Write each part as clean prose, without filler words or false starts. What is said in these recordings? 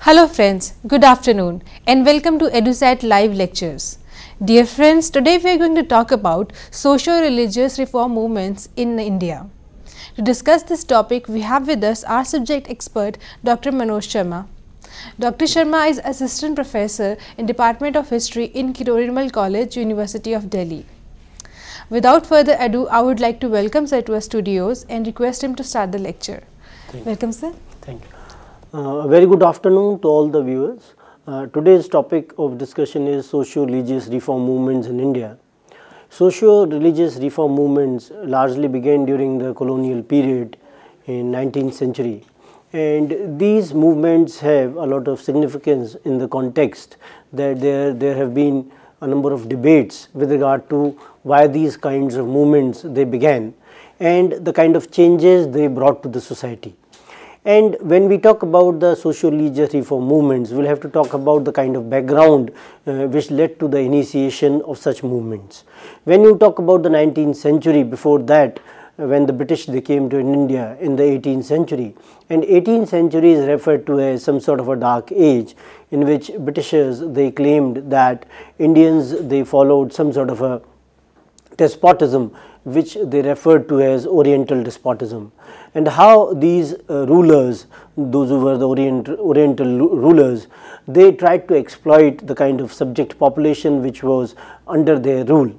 Hello friends, good afternoon and welcome to EduSat live lectures. Dear friends, today we are going to talk about socio-religious reform movements in India. To discuss this topic, we have with us our subject expert Dr. Manoj Sharma. Dr. Sharma is Assistant Professor in Department of History in Kirorimal College, University of Delhi. Without further ado, I would like to welcome sir to our studios and request him to start the lecture. Welcome sir. Thank you. A very good afternoon to all the viewers. Today's topic of discussion is socio-religious reform movements in India. Socio-religious reform movements largely began during the colonial period in 19th century, and these movements have a lot of significance in the context that there have been a number of debates with regard to why these kinds of movements they began and the kind of changes they brought to the society. And when we talk about the socio-religious reform movements, we will have to talk about the kind of background which led to the initiation of such movements. When you talk about the 19th century, before that, when the British they came to India in the 18th century, and 18th century is referred to as some sort of a dark age in which Britishers they claimed that Indians they followed some sort of a despotism which they referred to as Oriental despotism, and how these rulers, those who were the Oriental rulers, they tried to exploit the kind of subject population which was under their rule.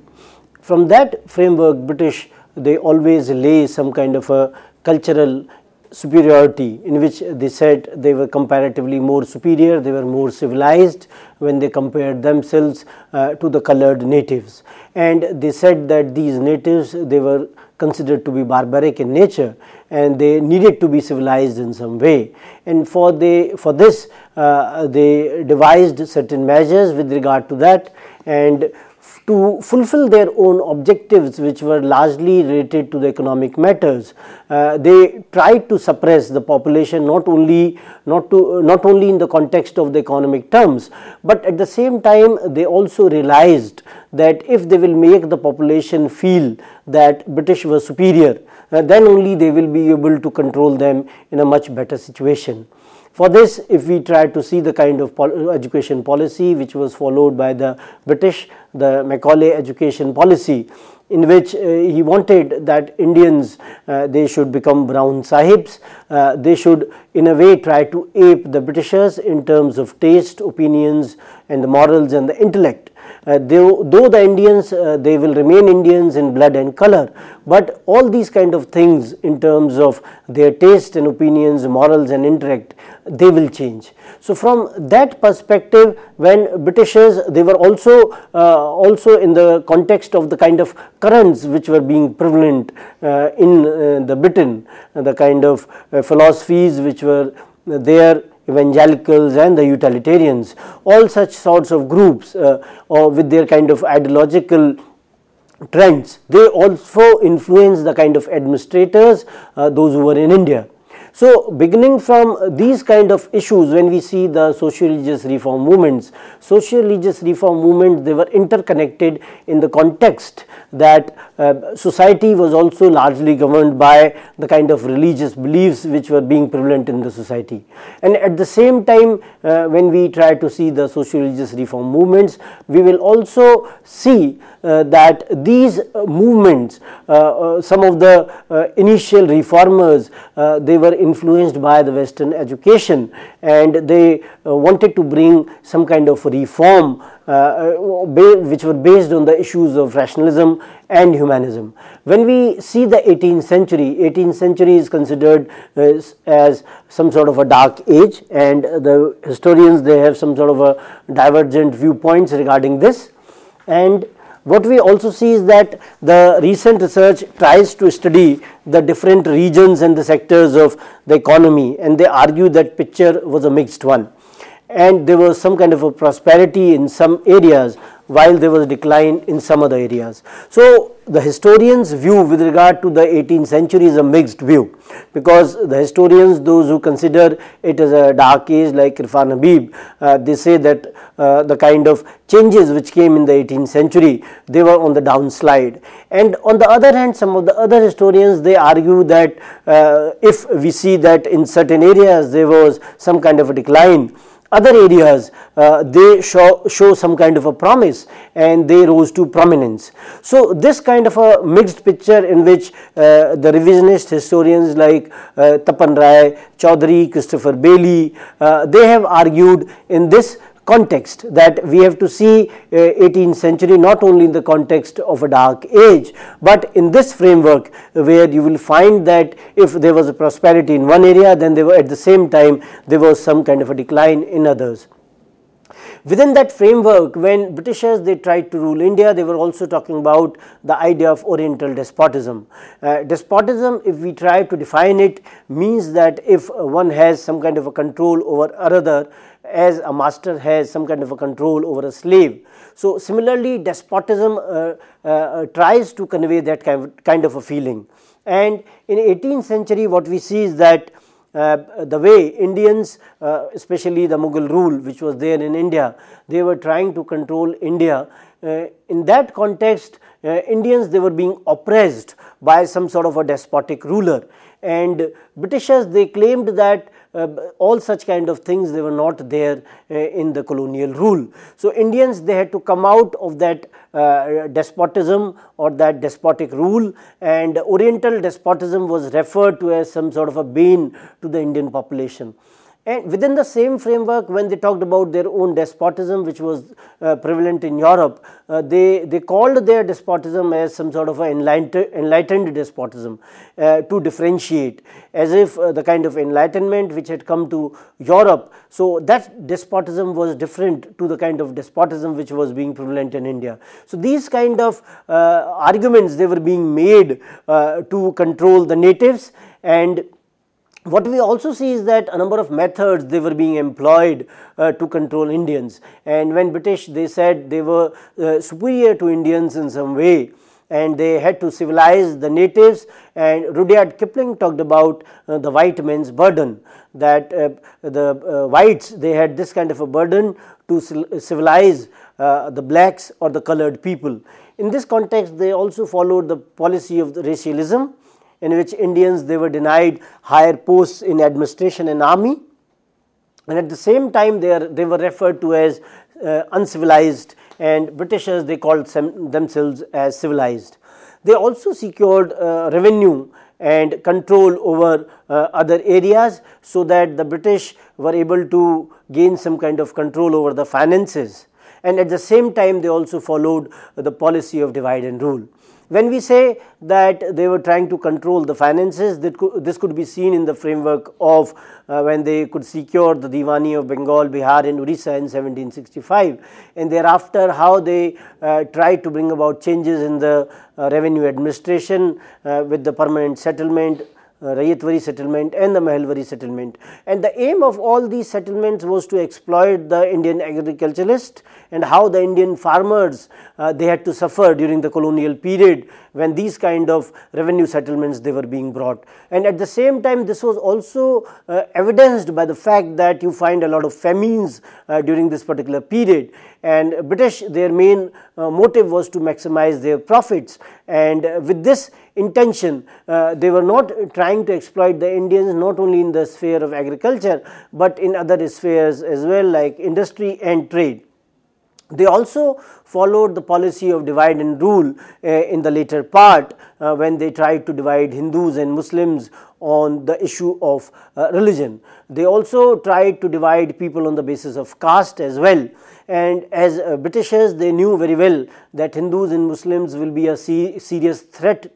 From that framework, British they always lay some kind of a cultural superiority in which they said they were comparatively more superior, they were more civilized when they compared themselves to the colored natives, and they said that these natives they were considered to be barbaric in nature and they needed to be civilized in some way, and for this they devised certain measures with regard to that, and to fulfill their own objectives which were largely related to the economic matters, they tried to suppress the population not only in the context of the economic terms, but at the same time they also realized that if they will make the population feel that British was superior, then only they will be able to control them in a much better situation. For this, if we try to see the kind of education policy which was followed by the British, the Macaulay education policy, in which he wanted that Indians they should become brown sahibs, they should in a way try to ape the Britishers in terms of taste, opinions and the morals and the intellect. Though the Indians they will remain Indians in blood and color, but all these kind of things in terms of their taste and opinions, morals and intellect, they will change. So from that perspective, when Britishers they were also in the context of the kind of currents which were being prevalent in the Britain, the kind of philosophies which were there, Evangelicals and the Utilitarians, all such sorts of groups or with their kind of ideological trends, they also influence the kind of administrators, those who were in India. So beginning from these kind of issues, when we see the socio-religious reform movements, they were interconnected in the context that society was also largely governed by the kind of religious beliefs which were being prevalent in the society. And at the same time, when we try to see the socio-religious reform movements, we will also see that these movements, some of the initial reformers, they were influenced by the Western education, and they wanted to bring some kind of reform which were based on the issues of rationalism and humanism. When we see the 18th century is considered as some sort of a dark age, and the historians they have some sort of a divergent viewpoints regarding this. And what we also see is that the recent research tries to study the different regions and the sectors of the economy, and they argue that picture was a mixed one, and there was some kind of a prosperity in some areas while there was a decline in some other areas. So the historians' view with regard to the 18th century is a mixed view, because the historians, those who consider it as a dark age like Irfan Habib, they say that the kind of changes which came in the 18th century, they were on the downslide. And on the other hand, some of the other historians, they argue that if we see that in certain areas there was some kind of a decline, other areas they show some kind of a promise and they rose to prominence. So this kind of a mixed picture in which the revisionist historians like Tapan Rai, Chaudhary, Christopher Bailey, they have argued in this context that we have to see 18th century not only in the context of a dark age, but in this framework where you will find that if there was a prosperity in one area, then there were at the same time there was some kind of a decline in others. Within that framework, when Britishers they tried to rule India, they were also talking about the idea of Oriental despotism. Despotism, if we try to define it, means that if one has some kind of a control over another, as a master has some kind of a control over a slave. So similarly, despotism tries to convey that kind of a feeling. And in 18th century, what we see is that the way Indians, especially the Mughal rule which was there in India, they were trying to control India. In that context, Indians, they were being oppressed by some sort of a despotic ruler, and Britishers, they claimed that all such kind of things, they were not there in the colonial rule. So Indians, they had to come out of that despotism or that despotic rule, and Oriental despotism was referred to as some sort of a bane to the Indian population. And within the same framework, when they talked about their own despotism which was prevalent in Europe, they called their despotism as some sort of an enlightened despotism to differentiate, as if the kind of enlightenment which had come to Europe, so that despotism was different to the kind of despotism which was being prevalent in India. So these kind of arguments, they were being made to control the natives. And what we also see is that a number of methods they were being employed to control Indians, and when British, they said they were superior to Indians in some way and they had to civilize the natives, and Rudyard Kipling talked about the white man's burden, that the whites, they had this kind of a burden to civilize the blacks or the colored people. In this context, they also followed the policy of the racialism, in which Indians, they were denied higher posts in administration and army, and at the same time they were referred to as uncivilized, and Britishers, they called themselves as civilized. They also secured revenue and control over other areas, so that the British were able to gain some kind of control over the finances, and at the same time they also followed the policy of divide and rule. When we say that they were trying to control the finances, this could be seen in the framework of when they could secure the Diwani of Bengal, Bihar and Orissa in 1765, and thereafter how they tried to bring about changes in the revenue administration with the permanent settlement, Rayatwari settlement and the Mahalwari settlement. And the aim of all these settlements was to exploit the Indian agriculturalists, and how the Indian farmers they had to suffer during the colonial period when these kind of revenue settlements they were being brought. And at the same time, this was also evidenced by the fact that you find a lot of famines during this particular period, and British, their main motive was to maximize their profits, and with this intention they were not trying to exploit the Indians not only in the sphere of agriculture but in other spheres as well, like industry and trade. They also followed the policy of divide and rule in the later part when they tried to divide Hindus and Muslims on the issue of religion. They also tried to divide people on the basis of caste as well, and as Britishers, they knew very well that Hindus and Muslims will be a serious threat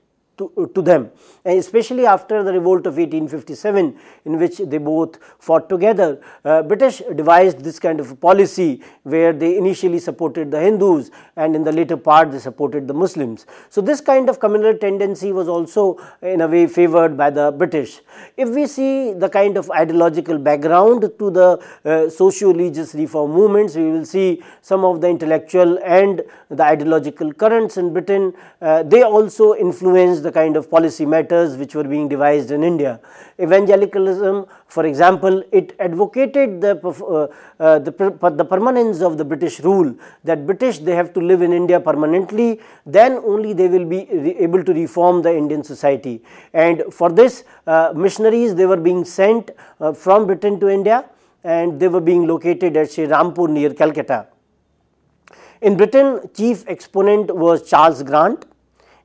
to them, and especially after the revolt of 1857 in which they both fought together. British devised this kind of a policy where they initially supported the Hindus and in the later part they supported the Muslims. So this kind of communal tendency was also in a way favored by the British. If we see the kind of ideological background to the socio-religious reform movements, we will see some of the intellectual and the ideological currents in Britain, they also influenced the kind of policy matters which were being devised in India. Evangelicalism, for example, it advocated the permanence of the British rule, that British, they have to live in India permanently, then only they will be able to reform the Indian society. And for this, missionaries, they were being sent from Britain to India. and they were being located at Sri Rampur near Calcutta. In Britain, chief exponent was Charles Grant,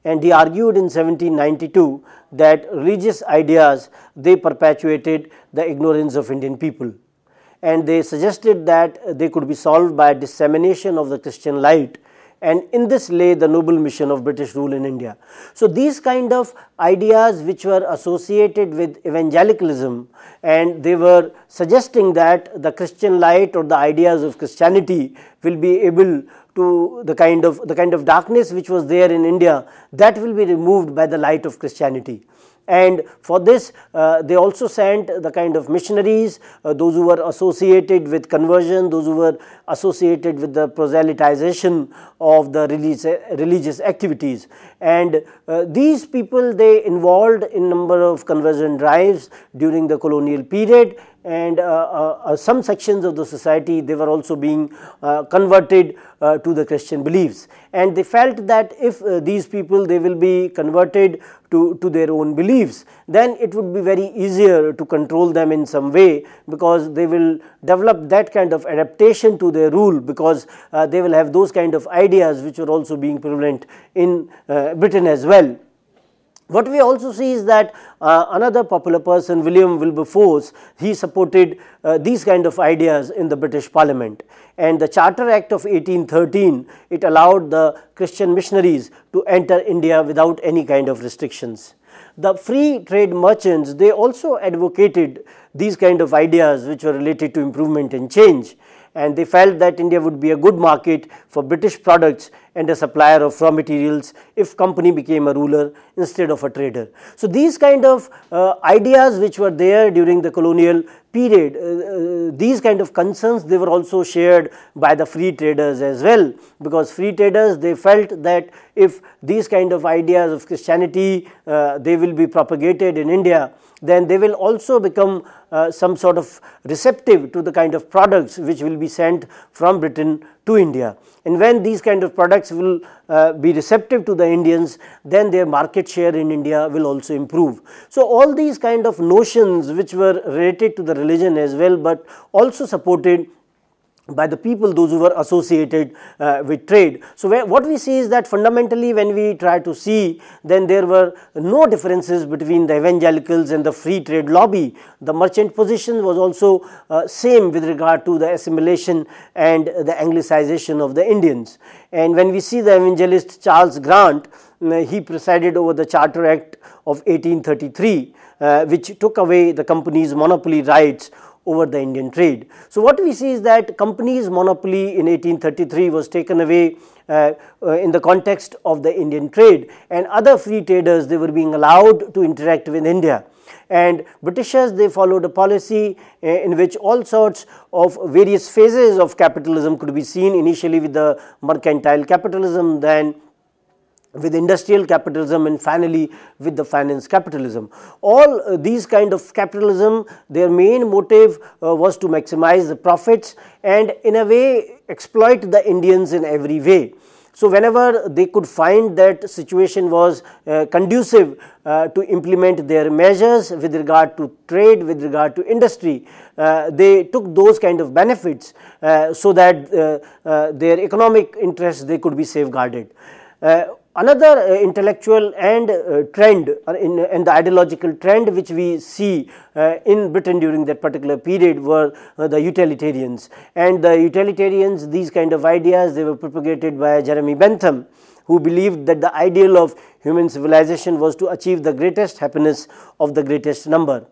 and he argued in 1792 that religious ideas, they perpetuated the ignorance of Indian people, and they suggested that they could be solved by dissemination of the Christian light, and in this lay the noble mission of British rule in India. So, these kind of ideas which were associated with evangelicalism, and they were suggesting that the Christian light or the ideas of Christianity will be able to the kind of darkness which was there in India, that will be removed by the light of Christianity. And for this they also sent the kind of missionaries, those who were associated with conversion, those who were associated with the proselytization of the religious activities, and these people, they involved in number of conversion drives during the colonial period, and some sections of the society, they were also being converted to the Christian beliefs, and they felt that if these people, they will be converted to their own beliefs, then it would be very easier to control them in some way, because they will develop that kind of adaptation to their rule, because they will have those kind of ideas which were also being prevalent in Britain as well. What we also see is that another popular person, William Wilberforce, he supported these kind of ideas in the British Parliament, and the Charter Act of 1813, it allowed the Christian missionaries to enter India without any kind of restrictions. The free trade merchants, they also advocated these kind of ideas which were related to improvement and change, and they felt that India would be a good market for British products and a supplier of raw materials if company became a ruler instead of a trader. So, these kind of ideas which were there during the colonial period, these kind of concerns, they were also shared by the free traders as well, because free traders, they felt that if these kind of ideas of Christianity, they will be propagated in India, then they will also become some sort of receptive to the kind of products which will be sent from Britain to India. And when these kind of products will be receptive to the Indians, then their market share in India will also improve. So, all these kind of notions which were related to the religion as well, but also supported by the people, those who were associated with trade. So, what we see is that fundamentally when we try to see, then there were no differences between the evangelicals and the free trade lobby. The merchant position was also same with regard to the assimilation and the Anglicization of the Indians. And when we see the evangelist Charles Grant, he presided over the Charter Act of 1833, which took away the company's monopoly rights over the Indian trade. So, what we see is that company's monopoly in 1833 was taken away in the context of the Indian trade, and other free traders, they were being allowed to interact with India. And Britishers, they followed a policy in which all sorts of various phases of capitalism could be seen, initially with the mercantile capitalism, then with industrial capitalism, and finally with the finance capitalism. All these kind of capitalism, their main motive was to maximize the profits and in a way exploit the Indians in every way. So, whenever they could find that situation was conducive to implement their measures with regard to trade, with regard to industry, they took those kind of benefits so that their economic interests, they could be safeguarded. Another intellectual and trend and the ideological trend which we see in Britain during that particular period were the Utilitarians. And the Utilitarians, these kind of ideas, they were propagated by Jeremy Bentham, who believed that the ideal of human civilization was to achieve the greatest happiness of the greatest number.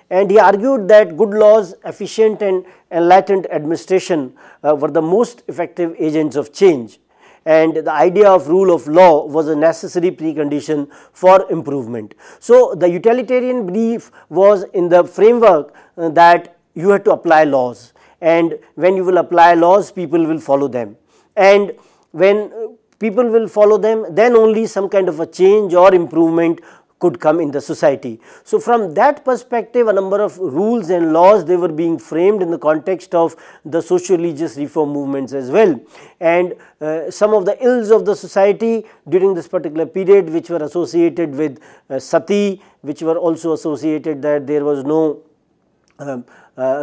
And he argued that good laws, efficient and enlightened administration were the most effective agents of change, and the idea of rule of law was a necessary precondition for improvement. So, the utilitarian belief was in the framework that you have to apply laws, and when you will apply laws, people will follow them, and when people will follow them, then only some kind of a change or improvement could come in the society. So, from that perspective, a number of rules and laws, they were being framed in the context of the socio-religious reform movements as well. And some of the ills of the society during this particular period, which were associated with sati, which were also associated that there was no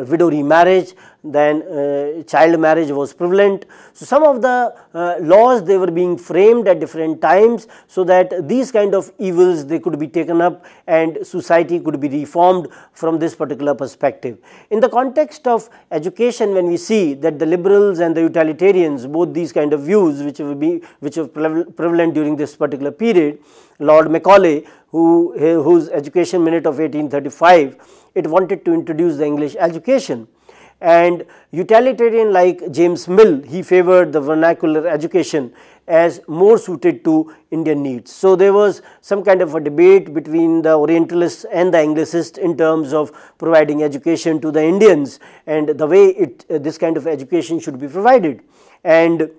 widow remarriage, then child marriage was prevalent. So, some of the laws, they were being framed at different times, so that these kind of evils, they could be taken up and society could be reformed from this particular perspective. In the context of education, when we see that the liberals and the utilitarians, both these kind of views which were prevalent during this particular period, Lord Macaulay, whose Education Minute of 1835, it wanted to introduce the English education, and utilitarian like James Mill, he favored the vernacular education as more suited to Indian needs. So, there was some kind of a debate between the Orientalists and the Anglicists in terms of providing education to the Indians and the way this kind of education should be provided. And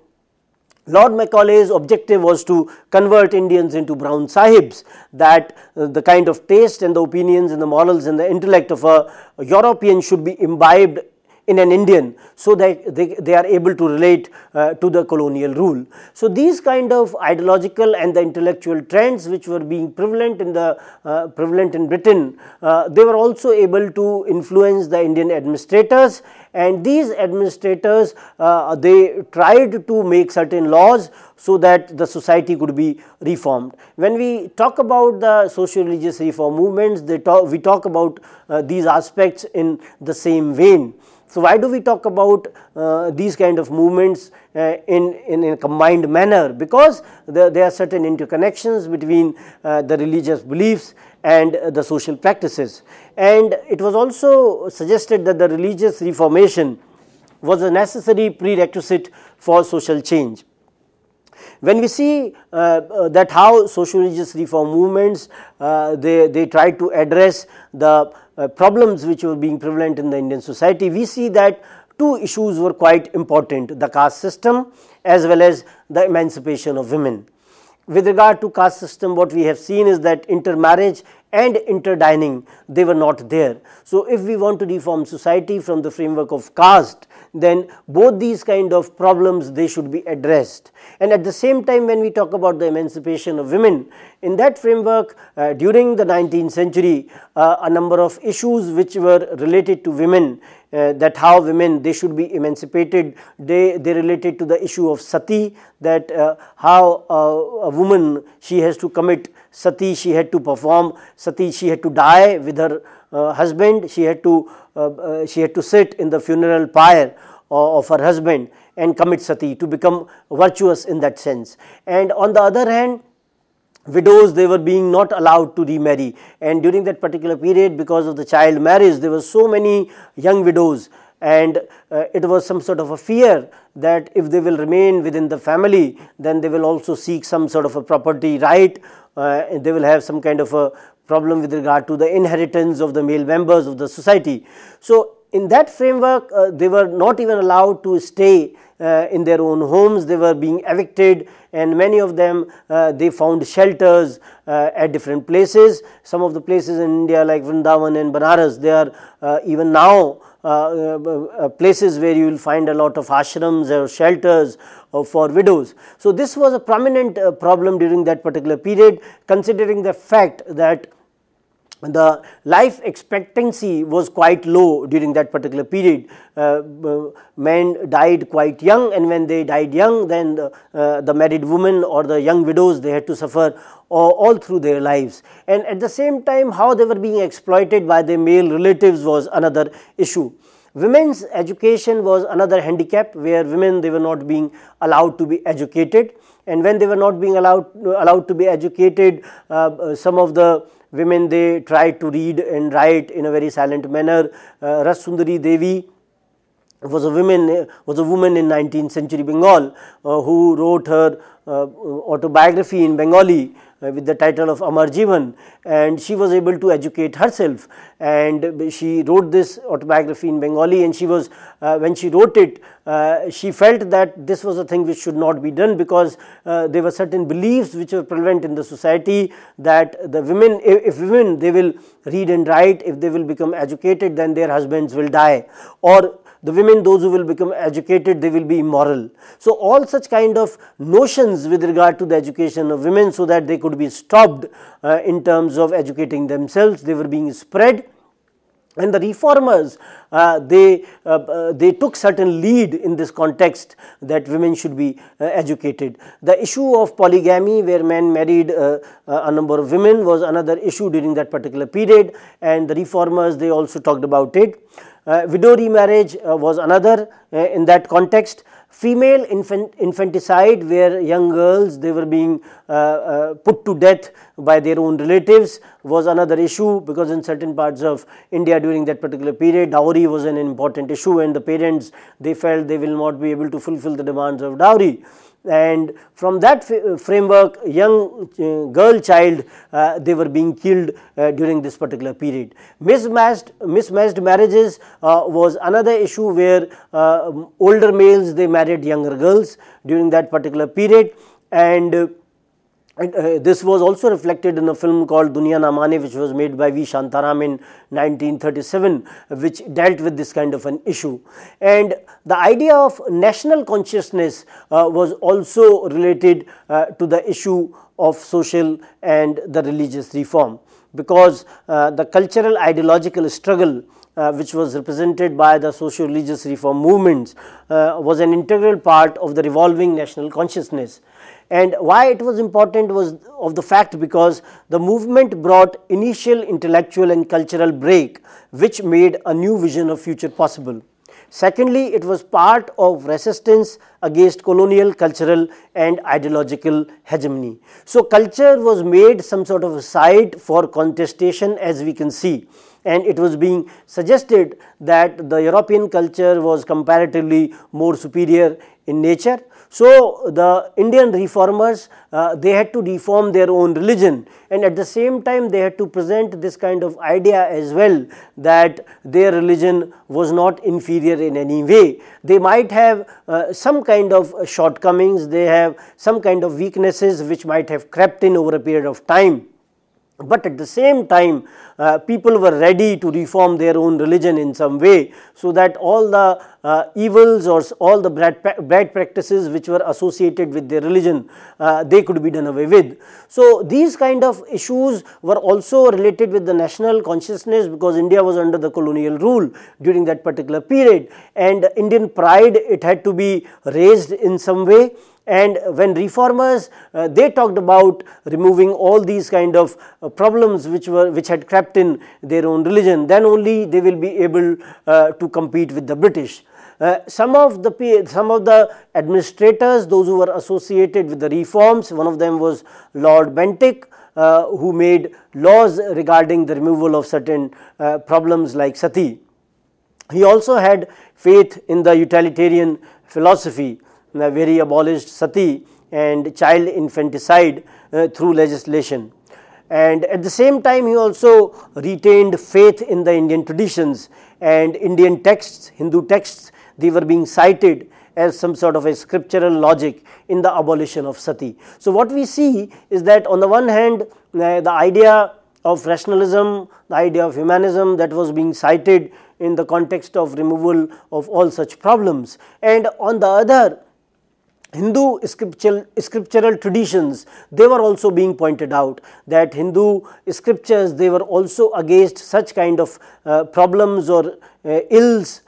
Lord Macaulay's objective was to convert Indians into brown sahibs, that the kind of taste and the opinions and the morals and the intellect of a European should be imbibed in an Indian, so that they are able to relate to the colonial rule. So, these kind of ideological and the intellectual trends which were being prevalent in Britain, they were also able to influence the Indian administrators, and these administrators, they tried to make certain laws so that the society could be reformed. When we talk about the socio-religious reform movements, we talk about these aspects in the same vein. So, why do we talk about these kind of movements in a combined manner? Because there are certain interconnections between the religious beliefs and the social practices, and it was also suggested that the religious reformation was a necessary prerequisite for social change. When we see that how socio-religious reform movements, they try to address the problems which were being prevalent in the Indian society, we see that two issues were quite important: the caste system as well as the emancipation of women. With regard to caste system, what we have seen is that intermarriage and interdining, they were not there. So, if we want to reform society from the framework of caste, then both these kind of problems, they should be addressed. And at the same time, when we talk about the emancipation of women, in that framework, during the 19th century, a number of issues which were related to women, that how women, they should be emancipated, they related to the issue of sati, that how a woman, she has to commit sati, she had to perform sati, she had to die with her husband, she had to sit in the funeral pyre of her husband and commit sati to become virtuous in that sense. And on the other hand, widows, they were being not allowed to remarry, and during that particular period, because of the child marriage, there were so many young widows, and it was some sort of a fear that if they will remain within the family, then they will also seek some sort of a property right, and they will have some kind of a problem with regard to the inheritance of the male members of the society. So, in that framework, they were not even allowed to stay in their own homes, they were being evicted, and many of them, they found shelters at different places. Some of the places in India like Vrindavan and Banaras, they are even now places where you will find a lot of ashrams or shelters for widows. So, this was a prominent problem during that particular period, considering the fact that the life expectancy was quite low during that particular period. Men died quite young, and when they died young, then the married women or the young widows, they had to suffer all through their lives. And at the same time, how they were being exploited by their male relatives was another issue. Women's education was another handicap, where women, they were not being allowed to be educated, and when they were not being allowed to be educated, some of the women, they tried to read and write in a very silent manner. Rasundari Devi was a woman in 19th century Bengal who wrote her autobiography in Bengali with the title of Amar Jeevan, and she was able to educate herself, and she wrote this autobiography in Bengali, and she was when she wrote it, she felt that this was a thing which should not be done, because there were certain beliefs which were prevalent in the society, that the women, if women, they will read and write, if they will become educated, then their husbands will die, or the women, those who will become educated, they will be immoral. So, all such kind of notions with regard to the education of women, so that they could be stopped in terms of educating themselves, they were being spread. And the reformers, they took certain lead in this context that women should be educated. The issue of polygamy, where men married a number of women, was another issue during that particular period, and the reformers, they also talked about it. Widow remarriage was another in that context. Female infanticide, where young girls, they were being put to death by their own relatives, was another issue, because in certain parts of India during that particular period, dowry was an important issue, and the parents, they felt they will not be able to fulfill the demands of dowry. And from that framework, young girl child, they were being killed during this particular period. Mismatched marriages was another issue, where older males, they married younger girls during that particular period, and this was also reflected in a film called Duniya Na Mane, which was made by V. Shantaram in 1937, which dealt with this kind of an issue. And the idea of national consciousness was also related to the issue of social and the religious reform, because the cultural ideological struggle which was represented by the socio-religious reform movements was an integral part of the revolving national consciousness. And why it was important was of the fact, because the movement brought initial intellectual and cultural break, which made a new vision of future possible. Secondly, it was part of resistance against colonial, cultural and ideological hegemony. So culture was made some sort of a site for contestation, as we can see, and it was being suggested that the European culture was comparatively more superior in nature. So the Indian reformers, they had to reform their own religion, and at the same time they had to present this kind of idea as well, that their religion was not inferior in any way. They might have some kind of shortcomings, they have some kind of weaknesses which might have crept in over a period of time. But at the same time, people were ready to reform their own religion in some way, so that all the evils or all the bad practices which were associated with their religion, they could be done away with. So these kind of issues were also related with the national consciousness, because India was under the colonial rule during that particular period, and Indian pride, it had to be raised in some way. And when reformers, they talked about removing all these kind of problems which had crept in their own religion, then only they will be able to compete with the British. Some of the administrators, those who were associated with the reforms, one of them was Lord Bentinck, who made laws regarding the removal of certain problems like sati. He also had faith in the utilitarian philosophy, where he abolished sati and child infanticide through legislation. And at the same time, he also retained faith in the Indian traditions, and Indian texts, Hindu texts, they were being cited as some sort of a scriptural logic in the abolition of sati. So what we see is that on the one hand, the idea of rationalism, the idea of humanism, that was being cited in the context of removal of all such problems, and on the other, Hindu scriptural traditions, they were also being pointed out, that Hindu scriptures, they were also against such kind of problems or ills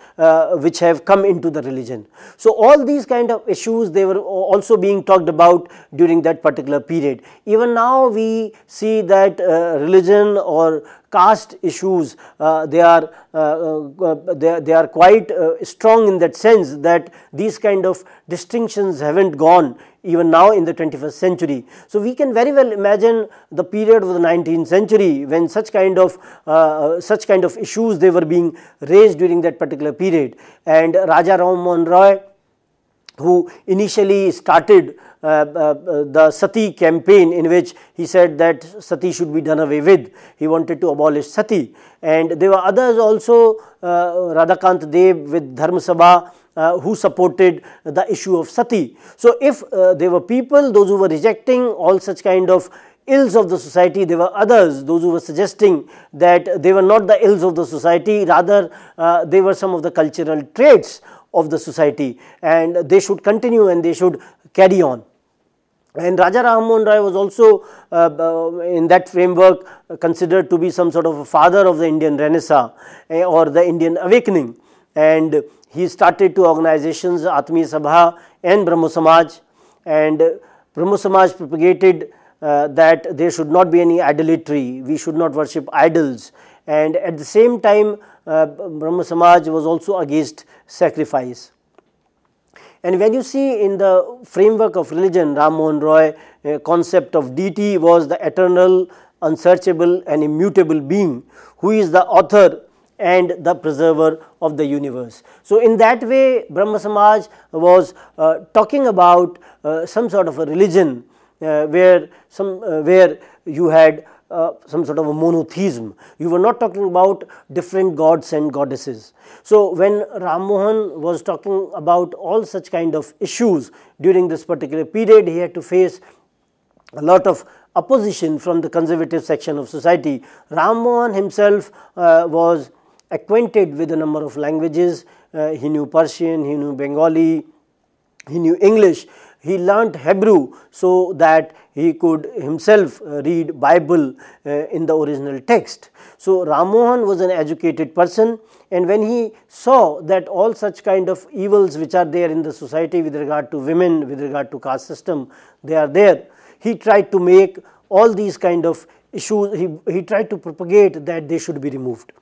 which have come into the religion. So all these kind of issues, they were also being talked about during that particular period. Even now we see that religion or caste issues, they are quite strong in that sense, that these kind of distinctions haven't gone even now in the 21st century. So we can very well imagine the period of the 19th century when such kind of issues, they were being raised during that particular period. And Raja Ram Mohun Roy, who initially started the sati campaign, in which he said that sati should be done away with. He wanted to abolish sati, and there were others also, Radhakant Dev with Dharma Sabha, who supported the issue of sati. So if there were people, those who were rejecting all such kind of ills of the society, there were others, those who were suggesting that they were not the ills of the society, rather they were some of the cultural traits of the society, and they should continue and they should carry on. And Raja Ram Mohun Roy was also in that framework considered to be some sort of a father of the Indian Renaissance or the Indian awakening, and he started two organizations, Atmiya Sabha and Brahmo Samaj, and Brahmo Samaj propagated that there should not be any idolatry, we should not worship idols, and at the same time Brahmo Samaj was also against sacrifice. And when you see in the framework of religion, Ram Mohun Roy concept of deity was the eternal, unsearchable and immutable being who is the author and the preserver of the universe. So in that way Brahmo Samaj was talking about some sort of a religion where you had some sort of a monotheism. You were not talking about different gods and goddesses. So when Ram Mohan was talking about all such kind of issues during this particular period, he had to face a lot of opposition from the conservative section of society. Ram Mohan himself was acquainted with a number of languages. He knew Persian, he knew Bengali, he knew English. He learnt Hebrew so that he could himself read Bible in the original text. So Ram Mohan was an educated person, and when he saw that all such kind of evils which are there in the society with regard to women, with regard to caste system, they are there, he tried to make all these kind of issues, he tried to propagate that they should be removed.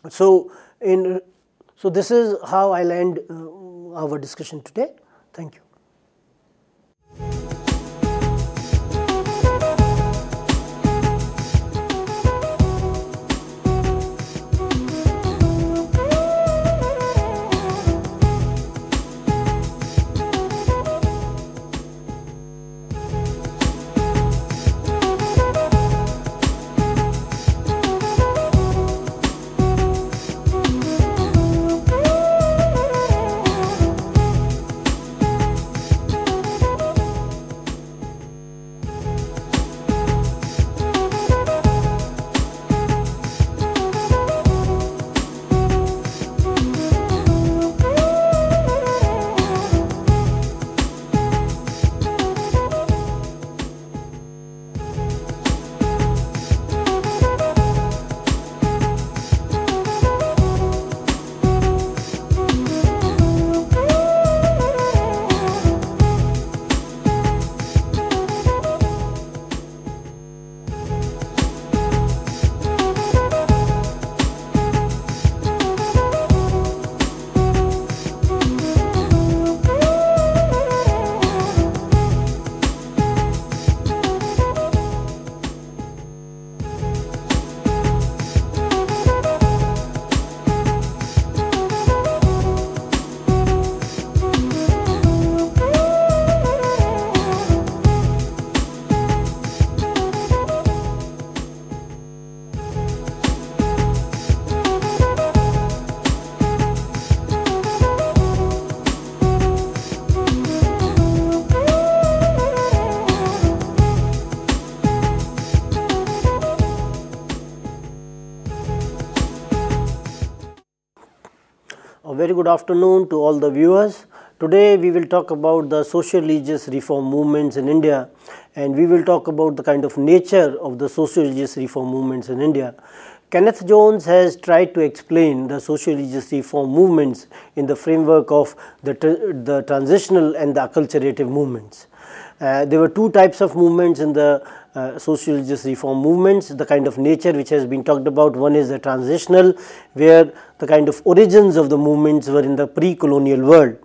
So this is how I will end our discussion today. Thank you. A very good afternoon to all the viewers. Today we will talk about the socio-religious reform movements in India, and we will talk about the kind of nature of the socio-religious reform movements in India. Kenneth Jones has tried to explain the socio-religious reform movements in the framework of the transitional and the acculturative movements. There were two types of movements in the socio-religious reform movements, the kind of nature which has been talked about. One is the transitional, where the kind of origins of the movements were in the pre-colonial world,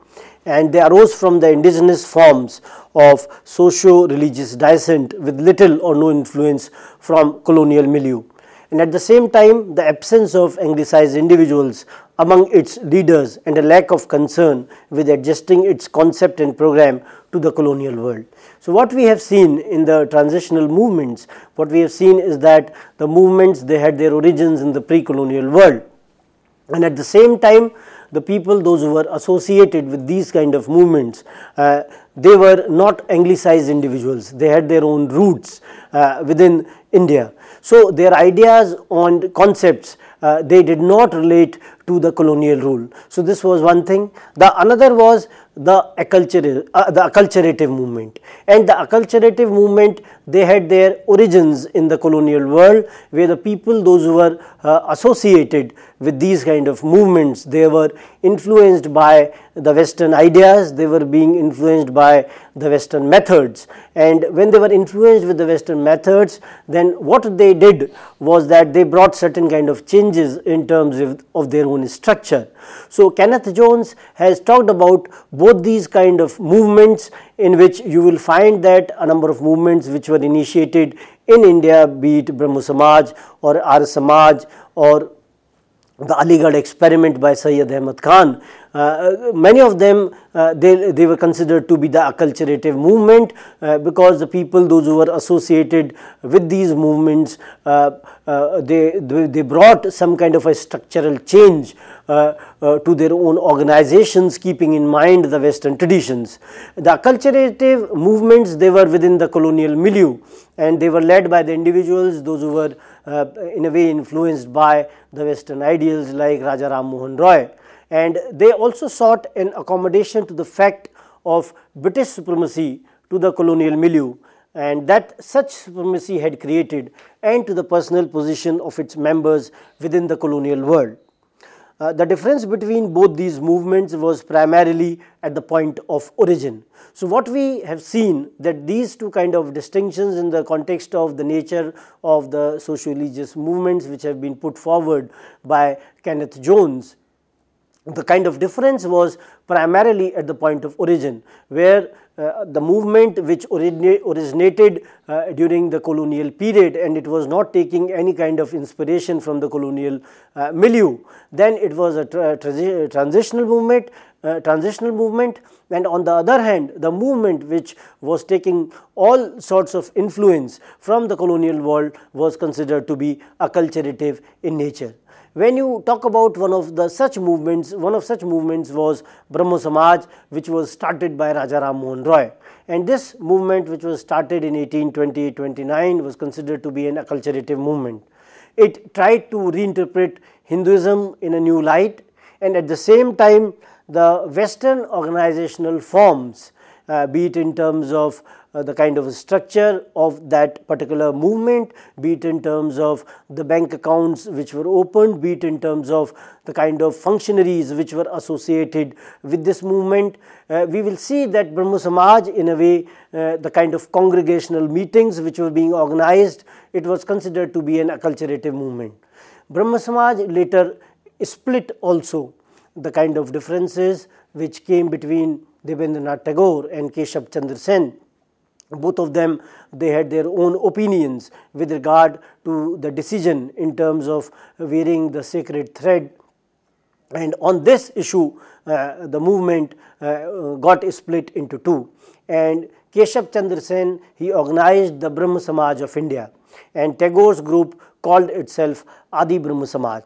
and they arose from the indigenous forms of socio-religious descent with little or no influence from colonial milieu. And at the same time, the absence of anglicized individuals among its leaders and a lack of concern with adjusting its concept and program to the colonial world. So what we have seen in the transitional movements, what we have seen is that the movements, they had their origins in the pre-colonial world, and at the same time the people, those who were associated with these kind of movements, they were not anglicized individuals, they had their own roots within India. So their ideas and concepts, they did not relate to the colonial rule. So this was one thing. The another was the acculturative movement, and the acculturative movement, they had their origins in the colonial world, where the people, those who were associated with these kind of movements, they were influenced by the Western ideas, they were being influenced by the Western methods, and when they were influenced with the Western methods, then what they did was that they brought certain kind of changes in terms of their own structure. So Kenneth Jones has talked about both these kind of movements, in which you will find that a number of movements which were initiated in India, be it Brahmo Samaj or Arya Samaj or the Aligarh experiment by Syed Ahmad Khan, many of them they were considered to be the acculturative movement, because the people, those who were associated with these movements, they brought some kind of a structural change to their own organizations, keeping in mind the Western traditions. The acculturative movements, they were within the colonial milieu, and they were led by the individuals, those who were in a way influenced by the Western ideals like Raja Ram Mohun Roy, and they also sought an accommodation to the fact of British supremacy to the colonial milieu, and that such supremacy had created, and to the personal position of its members within the colonial world. The difference between both these movements was primarily at the point of origin. So what we have seen, that these two kind of distinctions in the context of the nature of the socio-religious movements which have been put forward by Kenneth Jones, the kind of difference was primarily at the point of origin, where the movement which originated during the colonial period, and it was not taking any kind of inspiration from the colonial milieu, then it was a transitional movement, and on the other hand, the movement which was taking all sorts of influence from the colonial world was considered to be acculturative in nature. When you talk about one of such movements was Brahmo Samaj, which was started by Raja Ram Mohun Roy, and this movement, which was started in 1828-29, was considered to be an acculturative movement. It tried to reinterpret Hinduism in a new light, and at the same time the Western organizational forms, be it in terms of the kind of structure of that particular movement, be it in terms of the bank accounts which were opened, be it in terms of the kind of functionaries which were associated with this movement, we will see that Brahmo Samaj, in a way, the kind of congregational meetings which were being organized, it was considered to be an acculturative movement. Brahmo Samaj later split also. The kind of differences which came between Debendranath Tagore and Keshav Chandra Sen, both of them, they had their own opinions with regard to the decision in terms of wearing the sacred thread, and on this issue the movement got split into two, and Keshav Chandra Sen, he organized the Brahmo Samaj of India, and Tagore's group called itself Adi Brahmo Samaj.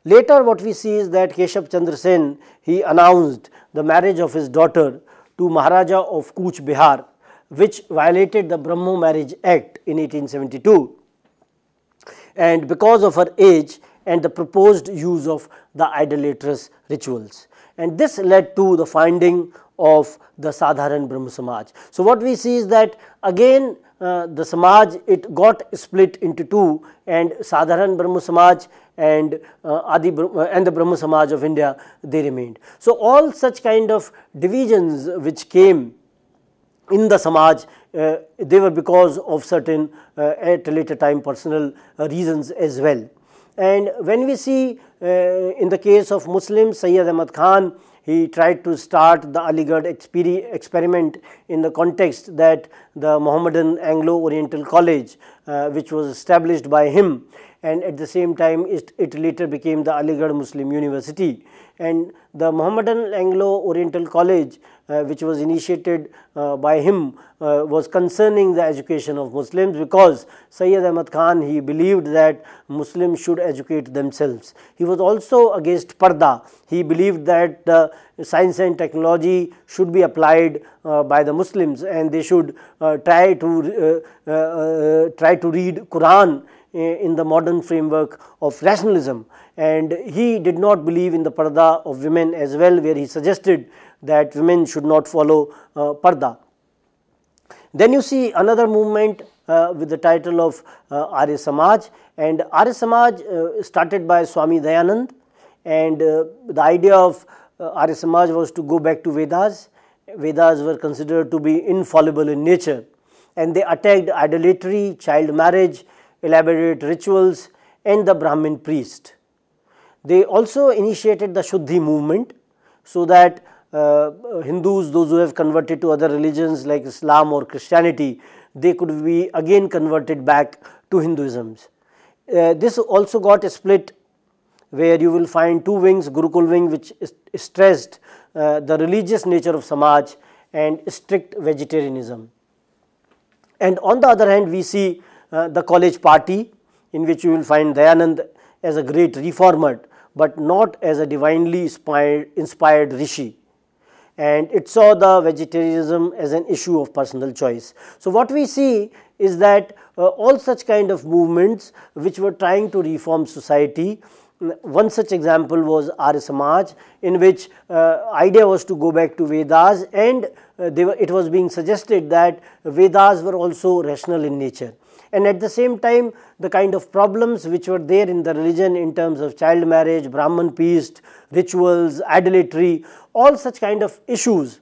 Later what we see is that Keshav Chandra Sen, he announced the marriage of his daughter to Maharaja of Cooch Behar, which violated the Brahmo Marriage Act in 1872, and because of her age and the proposed use of the idolatrous rituals, and this led to the finding of the Sadharan Brahmo Samaj. So what we see is that again the Samaj, it got split into two, and Sadharan Brahmo Samaj and the Brahmo Samaj of India, they remained. So all such kind of divisions which came in the Samaj, they were because of certain at a later time personal reasons as well. And when we see in the case of Muslims, Syed Ahmad Khan, he tried to start the Aligarh experiment in the context that the Mohammedan Anglo-Oriental College, which was established by him, and at the same time it later became the Aligarh Muslim University. And the Mohammedan Anglo-Oriental College, which was initiated by him, was concerning the education of Muslims, because Syed Ahmad Khan, he believed that Muslims should educate themselves. He was also against Parda. He believed that science and technology should be applied by the Muslims, and they should try to read Quran in the modern framework of rationalism, and he did not believe in the parda of women as well, where he suggested that women should not follow parda. Then you see another movement with the title of Arya Samaj, and Arya Samaj started by Swami Dayanand, and the idea of Arya Samaj was to go back to Vedas. Vedas were considered to be infallible in nature, and they attacked idolatry, child marriage, elaborate rituals, and the Brahmin priest. They also initiated the Shuddhi movement, so that Hindus, those who have converted to other religions like Islam or Christianity, they could be again converted back to Hinduism. This also got a split, where you will find two wings: Gurukul wing, which stressed the religious nature of Samaj, and strict vegetarianism. And on the other hand, we see the college party, in which you will find Dayanand as a great reformer, but not as a divinely inspired rishi. And it saw the vegetarianism as an issue of personal choice. So what we see is that all such kind of movements which were trying to reform society, one such example was Arya Samaj, in which idea was to go back to Vedas, and it was being suggested that Vedas were also rational in nature. And at the same time, the kind of problems which were there in the religion in terms of child marriage, Brahman priest, rituals, idolatry, all such kind of issues,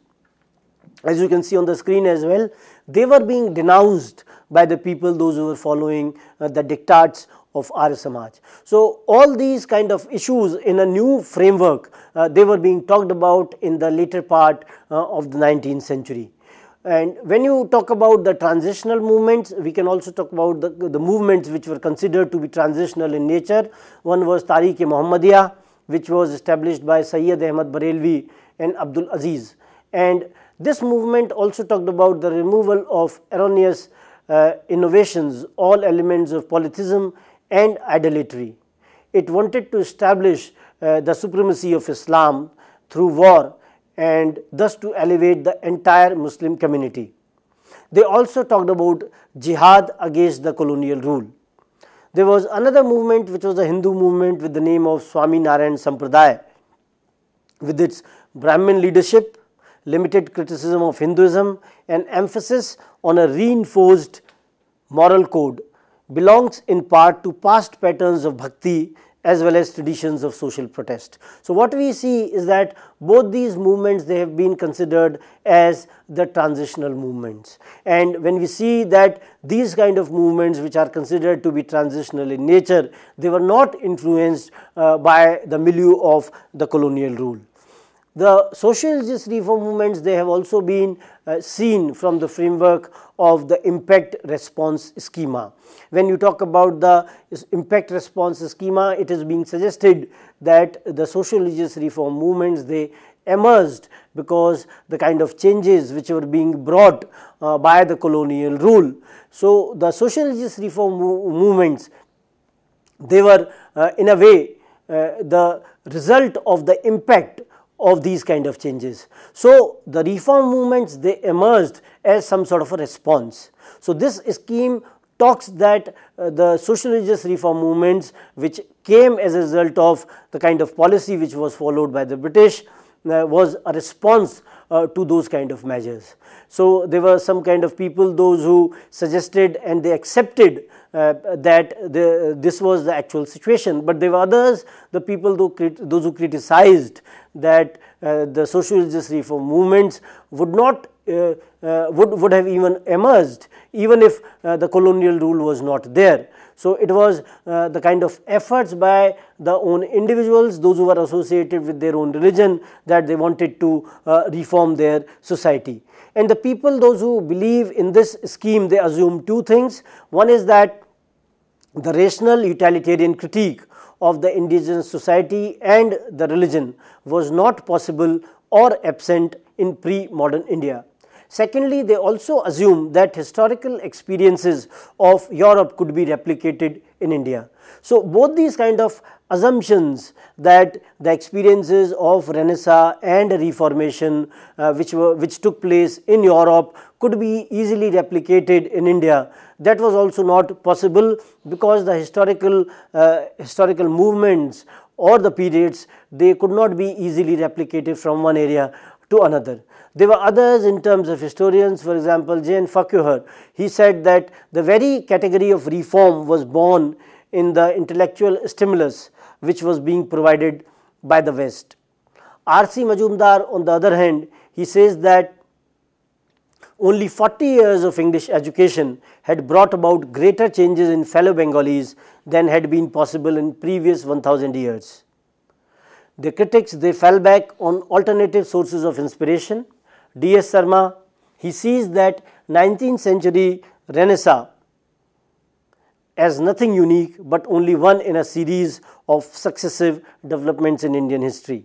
as you can see on the screen as well, they were being denounced by the people, those who were following the diktats of Arya Samaj. So all these kind of issues in a new framework, they were being talked about in the later part of the 19th century. And when you talk about the transitional movements, we can also talk about the movements which were considered to be transitional in nature. One was Tariq-e-Muhammadiyya, which was established by Sayyid Ahmad Barelvi and Abdul Aziz. And this movement also talked about the removal of erroneous innovations, all elements of polytheism and idolatry. It wanted to establish the supremacy of Islam through war, and thus to elevate the entire Muslim community. They also talked about jihad against the colonial rule. There was another movement which was a Hindu movement with the name of Swami Narayan Sampradaya, with its Brahmin leadership, limited criticism of Hinduism, and emphasis on a reinforced moral code, belongs in part to past patterns of bhakti as well as traditions of social protest. So what we see is that both these movements, they have been considered as the transitional movements. And when we see that these kind of movements which are considered to be transitional in nature, they were not influenced by the milieu of the colonial rule. The socio-religious reform movements, they have also been seen from the framework of the impact response schema. When you talk about the impact response schema, it is being suggested that the socio-religious reform movements, they emerged because the kind of changes which were being brought by the colonial rule. So the socio-religious reform movements, they were in a way the result of the impact of these kind of changes. So the reform movements, they emerged as some sort of a response. So this scheme talks that the socio-religious reform movements which came as a result of the kind of policy which was followed by the British was a response to those kind of measures. So there were some kind of people, those who suggested and they accepted that this was the actual situation, but there were others, the people those who criticized that the socio-religious reform movements would not would have even emerged even if the colonial rule was not there. So it was the kind of efforts by the own individuals, those who were associated with their own religion, that they wanted to reform their society. And the people, those who believe in this scheme, they assume two things. One is that the rational utilitarian critique of the indigenous society and the religion was not possible or absent in pre-modern India. Secondly, they also assume that historical experiences of Europe could be replicated in India. So, both these kind of assumptions that the experiences of Renaissance and Reformation which took place in Europe could be easily replicated in India, that was also not possible, because the historical movements or the periods, they could not be easily replicated from one area to another. There were others in terms of historians, for example, J.N. Farquhar. He said that the very category of reform was born in the intellectual stimulus which was being provided by the West. R.C. Majumdar, on the other hand, he says that only 40 years of English education had brought about greater changes in fellow Bengalis than had been possible in previous 1000 years. The critics, they fell back on alternative sources of inspiration. D.S. Sarma, he sees that 19th century Renaissance as nothing unique, but only one in a series of successive developments in Indian history.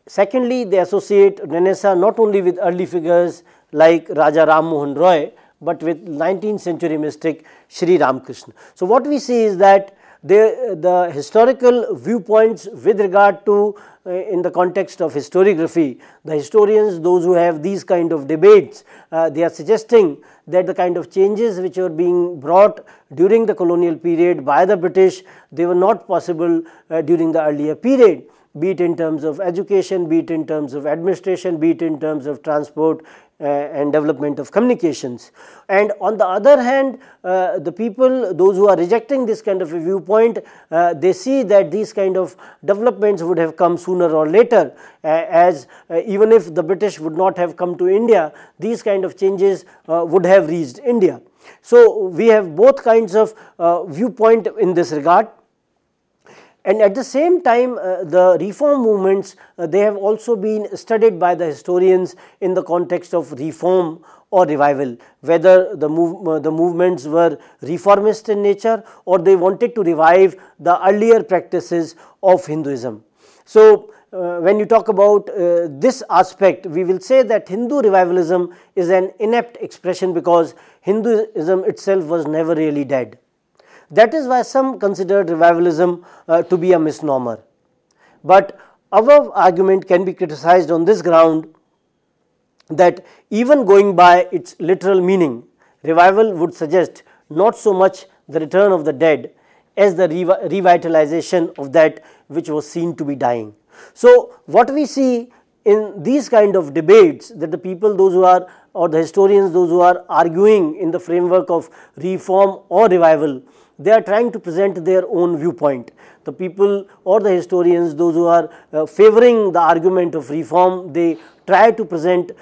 Secondly, they associate Renaissance not only with early figures like Raja Ram Mohun Roy, but with 19th century mystic Sri Ramakrishna. So, what we see is that the historical viewpoints with regard to in the context of historiography, the historians, those who have these kind of debates, they are suggesting that the kind of changes which were being brought during the colonial period by the British, they were not possible during the earlier period, be it in terms of education, be it in terms of administration, be it in terms of transport and development of communications. And on the other hand, the people, those who are rejecting this kind of a viewpoint, they see that these kind of developments would have come sooner or later, as even if the British would not have come to India, these kind of changes would have reached India. So, we have both kinds of viewpoint in this regard. And at the same time, the reform movements, they have also been studied by the historians in the context of reform or revival, whether the movements were reformist in nature or they wanted to revive the earlier practices of Hinduism. So, when you talk about this aspect, we will say that Hindu revivalism is an inept expression, because Hinduism itself was never really dead. That is why some considered revivalism to be a misnomer. But our argument can be criticized on this ground, that even going by its literal meaning, revival would suggest not so much the return of the dead as the revitalization of that which was seen to be dying. So, what we see in these kind of debates, that the people, those who are, or the historians, those who are arguing in the framework of reform or revival, they are trying to present their own viewpoint. The people or the historians, those who are favoring the argument of reform, they try to present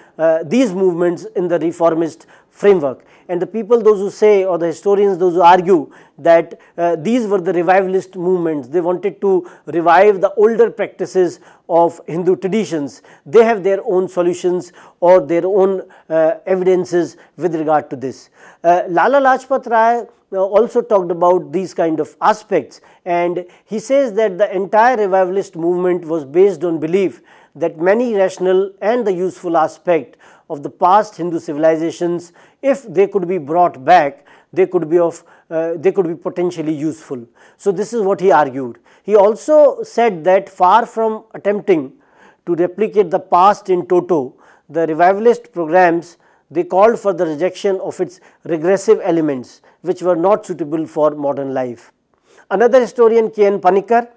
these movements in the reformist framework. And the people, those who say, or the historians, those who argue that these were the revivalist movements, they wanted to revive the older practices of Hindu traditions, they have their own solutions or their own evidences with regard to this. Lala Lajpat Rai also talked about these kind of aspects, and he says that the entire revivalist movement was based on belief that many rational and the useful aspect of the past Hindu civilizations, if they could be brought back, they could be potentially useful. So, this is what he argued. He also said that far from attempting to replicate the past in toto, the revivalist programs, they called for the rejection of its regressive elements which were not suitable for modern life. Another historian, K.N. Panikkar,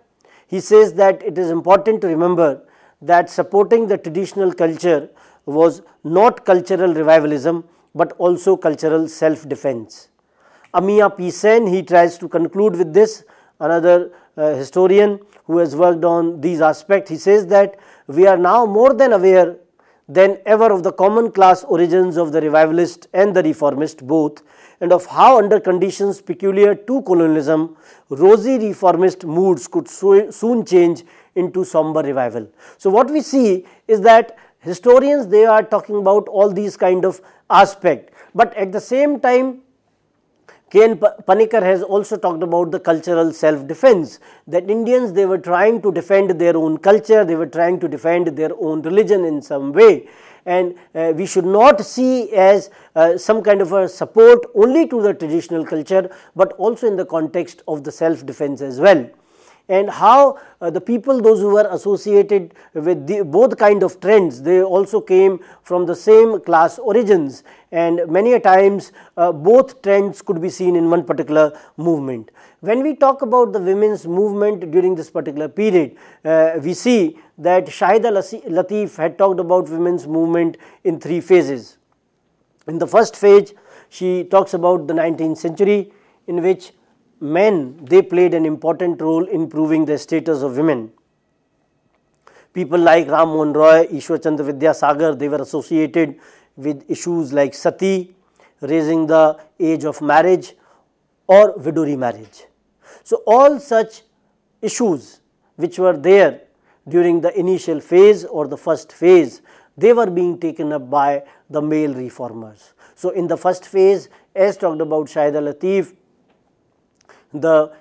he says that it is important to remember that supporting the traditional culture was not cultural revivalism, but also cultural self-defense. Amiya P. Sen, he tries to conclude with this, another historian who has worked on these aspects. He says that we are now more than aware than ever of the common class origins of the revivalist and the reformist both, and of how under conditions peculiar to colonialism, rosy reformist moods could soon change into somber revival. So, what we see is that historians, they are talking about all these kind of aspects, but at the same time K.N. Panikkar has also talked about the cultural self-defense, that Indians, they were trying to defend their own culture, they were trying to defend their own religion in some way, and we should not see as some kind of a support only to the traditional culture, but also in the context of the self-defense as well. And how the people, those who were associated with both kind of trends, they also came from the same class origins, and many a times both trends could be seen in one particular movement. When we talk about the women's movement during this particular period, we see that Shahida Latif had talked about women's movement in 3 phases. In the first phase, she talks about the 19th century, in which men, they played an important role in improving the status of women. People like Ram Mohun Roy, Ishwar Chandra Vidyasagar, they were associated with issues like sati, raising the age of marriage, or widow remarriage. So, all such issues which were there during the initial phase or the first phase, they were being taken up by the male reformers. So, in the first phase, as talked about Shahida Latif, the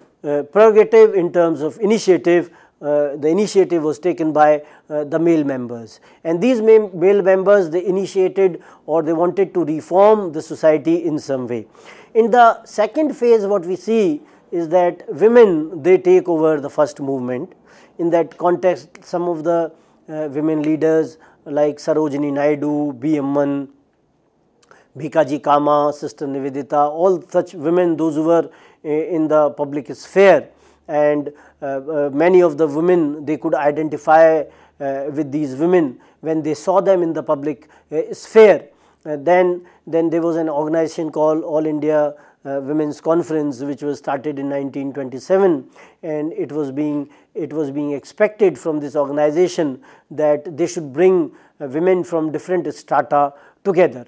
prerogative in terms of initiative, the initiative was taken by the male members, and these male members, they initiated or they wanted to reform the society in some way. In the second phase, what we see is that women, they take over the first movement. In that context, some of the women leaders like Sarojini Naidu, B. Amman, Bhikaji Kama, Sister Nivedita, all such women, those who were in the public sphere, and many of the women, they could identify with these women when they saw them in the public sphere. Then there was an organization called All India Women's Conference, which was started in 1927, and it was being expected from this organization that they should bring women from different strata together.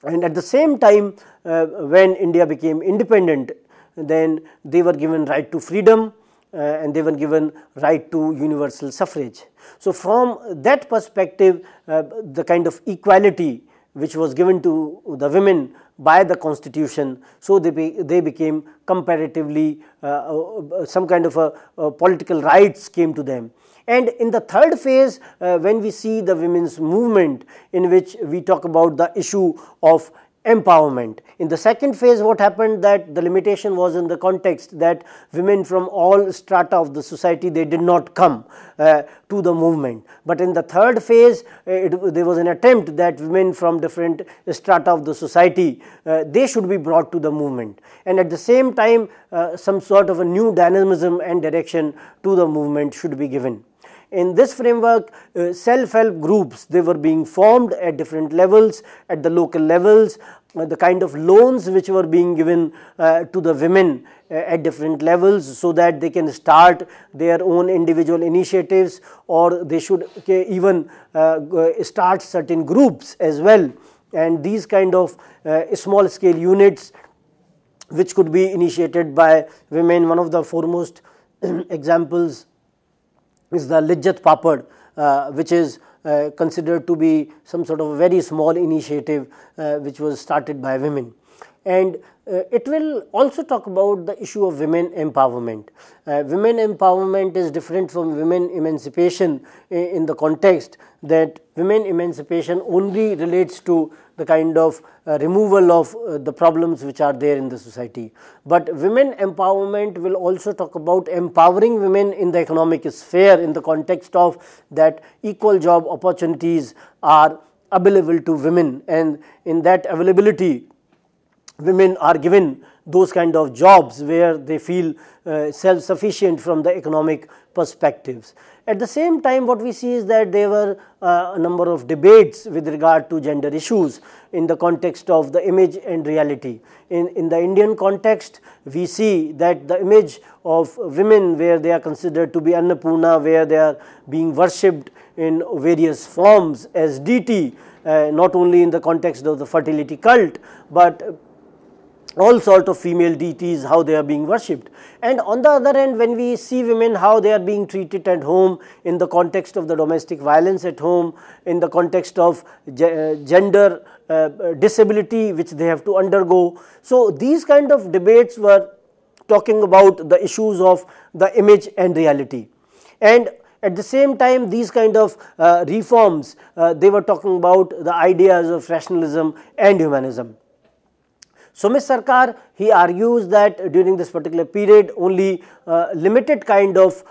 And at the same time, when India became independent, then they were given right to freedom and they were given right to universal suffrage. So, from that perspective, the kind of equality which was given to the women by the constitution, so they became comparatively some kind of a political rights came to them. And in the third phase, when we see the women's movement, in which we talk about the issue of empowerment. In the second phase, what happened, that the limitation was in the context that women from all strata of the society, they did not come to the movement. But in the third phase, there was an attempt that women from different strata of the society, they should be brought to the movement, and at the same time some sort of a new dynamism and direction to the movement should be given. In this framework, self-help groups, they were being formed at different levels, at the local levels, the kind of loans which were being given to the women at different levels, so that they can start their own individual initiatives, or they should even start certain groups as well. And these kind of small scale units which could be initiated by women, one of the foremost examples is the Lijjat Papad, which is considered to be some sort of a very small initiative which was started by women. And it will also talk about the issue of women empowerment. Women empowerment is different from women emancipation in the context that women emancipation only relates to the kind of removal of the problems which are there in the society. But women empowerment will also talk about empowering women in the economic sphere, in the context of that equal job opportunities are available to women, and in that availability, women are given those kind of jobs where they feel self-sufficient from the economic perspectives. At the same time, what we see is that there were a number of debates with regard to gender issues in the context of the image and reality. In the Indian context, we see that the image of women, where they are considered to be Annapurna, where they are being worshipped in various forms as deity, not only in the context of the fertility cult, but all sort of female deities, how they are being worshipped. And on the other hand, when we see women, how they are being treated at home in the context of the domestic violence at home, in the context of gender disability which they have to undergo. So these kind of debates were talking about the issues of the image and reality. And at the same time, these kind of reforms, they were talking about the ideas of rationalism and humanism. Sumit Sarkar, he argues that during this particular period, only limited kind of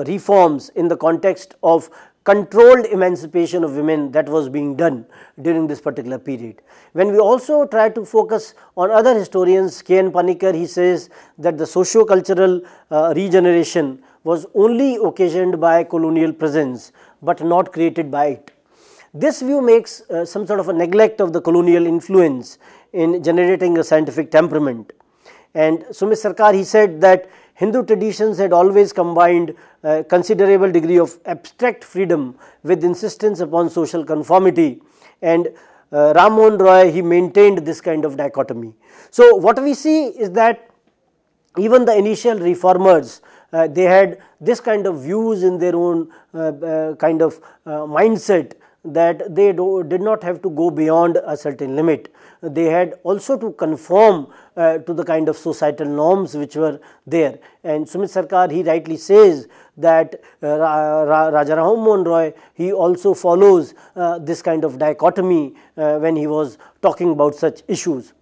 reforms in the context of controlled emancipation of women that was being done during this particular period. When we also try to focus on other historians, K.N. Panikkar, he says that the socio-cultural regeneration was only occasioned by colonial presence, but not created by it. This view makes some sort of a neglect of the colonial influence in generating a scientific temperament. And Sumit Sarkar, he said that Hindu traditions had always combined a considerable degree of abstract freedom with insistence upon social conformity, and Ram Mohun Roy, he maintained this kind of dichotomy. So what we see is that even the initial reformers, they had this kind of views in their own kind of mindset, that they did not have to go beyond a certain limit. They had also to conform to the kind of societal norms which were there. And Sumit Sarkar, he rightly says that Raja Ram Mohun Roy, he also follows this kind of dichotomy when he was talking about such issues.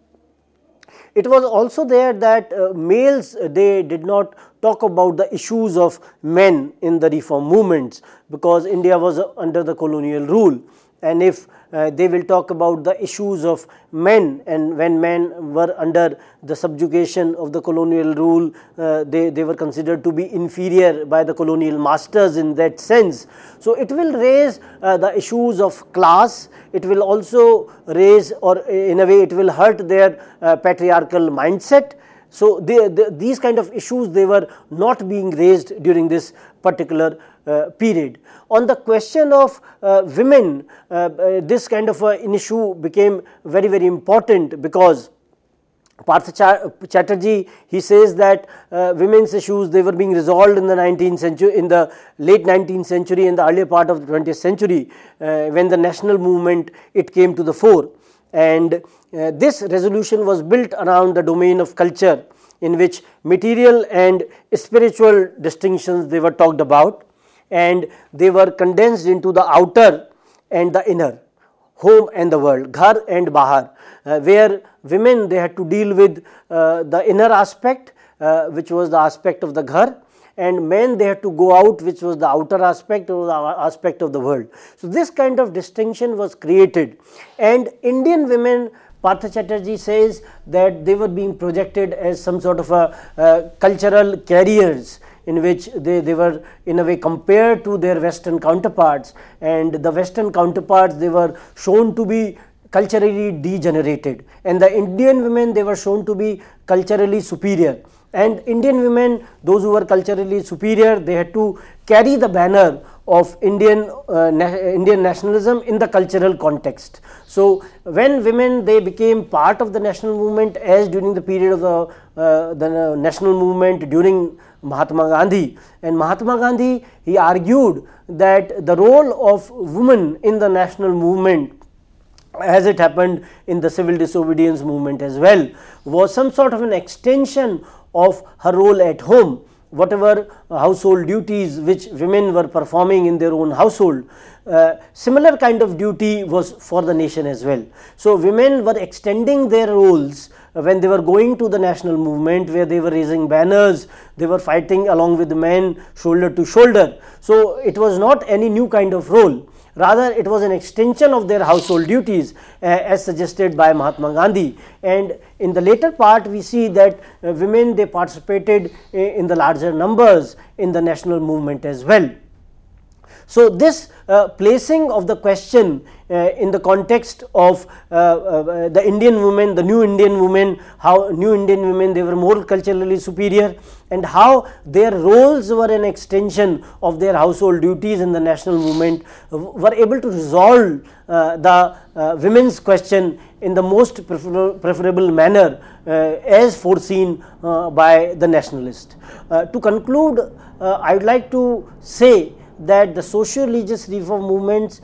It was also there that males, they did not talk about the issues of men in the reform movements, because India was under the colonial rule, and if they will talk about the issues of men, and when men were under the subjugation of the colonial rule, they were considered to be inferior by the colonial masters in that sense. So it will raise the issues of class, it will also raise, or in a way it will hurt their patriarchal mindset. So these kind of issues, they were not being raised during this particular period. On the question of women, this kind of an issue became very, very important, because Partha Chatterjee, he says that women's issues, they were being resolved in the 19th century, in the late 19th century and the earlier part of the 20th century, when the national movement, it came to the fore. And this resolution was built around the domain of culture, in which material and spiritual distinctions, they were talked about, and they were condensed into the outer and the inner, home and the world, ghar and bahar, where women, they had to deal with the inner aspect, which was the aspect of the ghar, and men, they had to go out, which was the outer aspect, or the aspect of the world. So this kind of distinction was created, and Indian women, Partha Chatterjee says that they were being projected as some sort of a cultural carriers, in which they were in a way compared to their Western counterparts, and the Western counterparts, they were shown to be culturally degenerated, and the Indian women, they were shown to be culturally superior. And Indian women, those who were culturally superior, they had to carry the banner of Indian nationalism in the cultural context. So when women, they became part of the national movement, as during the period of the national movement during Mahatma Gandhi, and Mahatma Gandhi, he argued that the role of women in the national movement, as it happened in the civil disobedience movement as well, was some sort of an extension of her role at home. Whatever household duties which women were performing in their own household, similar kind of duty was for the nation as well. So women were extending their roles when they were going to the national movement, where they were raising banners, they were fighting along with the men shoulder to shoulder. So it was not any new kind of role, rather it was an extension of their household duties, as suggested by Mahatma Gandhi. And in the later part, we see that women, they participated in the larger numbers in the national movement as well. So this placing of the question in the context of the Indian women, the new Indian women, how new Indian women, they were more culturally superior, and how their roles were an extension of their household duties in the national movement, were able to resolve the women's question in the most preferable manner as foreseen by the nationalist. To conclude, I would like to say that the socio-religious reform movements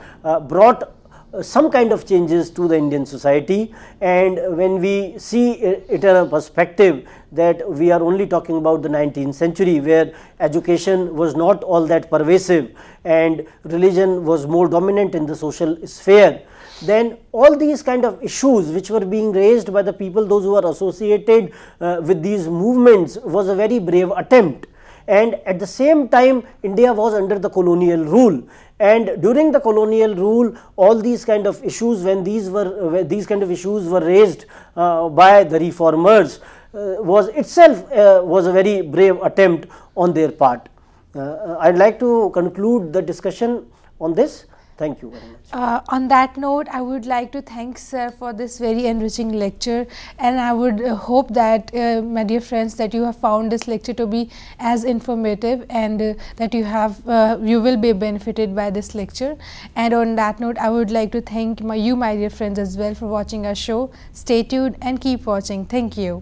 brought some kind of changes to the Indian society, and when we see it in a perspective that we are only talking about the 19th century, where education was not all that pervasive and religion was more dominant in the social sphere, then all these kind of issues which were being raised by the people, those who are associated with these movements, was a very brave attempt. And at the same time, India was under the colonial rule, and during the colonial rule, all these kind of issues, when these kind of issues were raised by the reformers, was itself was a very brave attempt on their part. I would like to conclude the discussion on this. Thank you very much. On that note, I would like to thank sir for this very enriching lecture, and I would hope that my dear friends, that you have found this lecture to be as informative, and that you will be benefited by this lecture. And on that note, I would like to thank my dear friends as well for watching our show. Stay tuned and keep watching. Thank you.